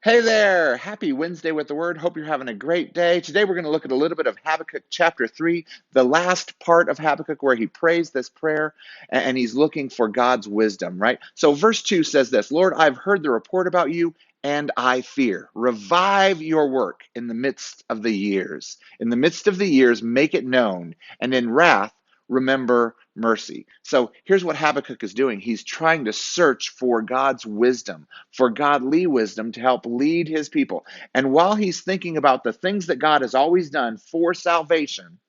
Hey there! Happy Wednesday with the Word. Hope you're having a great day. Today we're going to look at a little bit of Habakkuk chapter 3, the last part of Habakkuk where he prays this prayer and he's looking for God's wisdom, right? So verse 2 says this, Lord, I've heard the report about you and I fear. Revive your work in the midst of the years. In the midst of the years, make it known, and in wrath, remember mercy. So here's what Habakkuk is doing. He's trying to search for God's wisdom, for godly wisdom to help lead his people. And while he's thinking about the things that God has always done for salvation,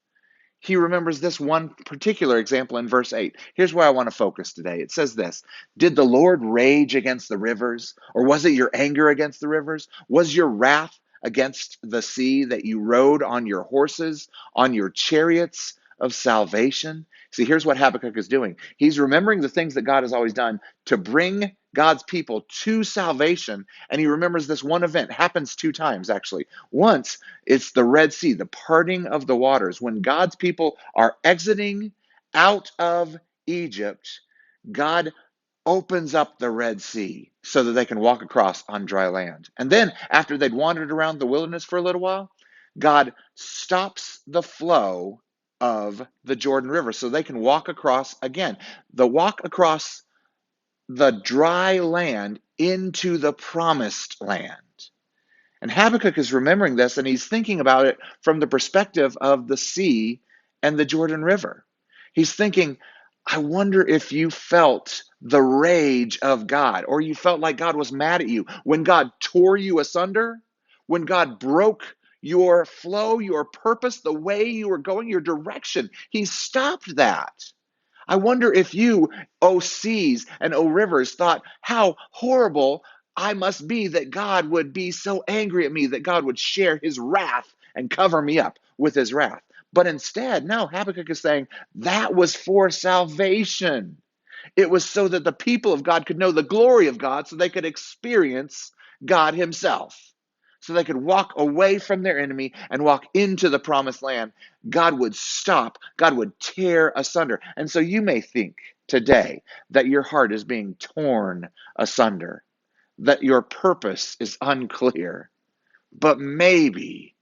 he remembers this one particular example in verse 8. Here's where I want to focus today. It says this, Did the Lord rage against the rivers? Or was it your anger against the rivers? Was your wrath against the sea that you rode on your horses, on your chariots of salvation? See, here's what Habakkuk is doing. He's remembering the things that God has always done to bring God's people to salvation. And he remembers this one event. It happens two times, actually. Once, it's the Red Sea, the parting of the waters. When God's people are exiting out of Egypt, God opens up the Red Sea so that they can walk across on dry land. And then, after they'd wandered around the wilderness for a little while, God stops the flow of the Jordan River so they can walk across again. The walk across the dry land into the promised land. And Habakkuk is remembering this and he's thinking about it from the perspective of the sea and the Jordan River. He's thinking, I wonder if you felt the rage of God, or you felt like God was mad at you when God tore you asunder, when God broke your flow, your purpose, the way you were going, your direction. He stopped that. I wonder if you, O seas and O rivers, thought how horrible I must be that God would be so angry at me, that God would share his wrath and cover me up with his wrath. But instead, no, Habakkuk is saying that was for salvation. It was so that the people of God could know the glory of God, so they could experience God himself. So they could walk away from their enemy and walk into the promised land. God would stop, God would tear asunder. And so you may think today that your heart is being torn asunder, that your purpose is unclear, but maybe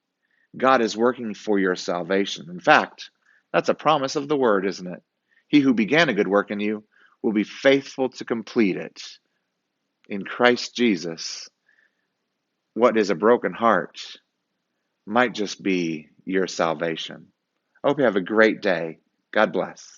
God is working for your salvation. In fact, that's a promise of the word, isn't it? He who began a good work in you will be faithful to complete it. In Christ Jesus, what is a broken heart might just be your salvation. I hope you have a great day. God bless.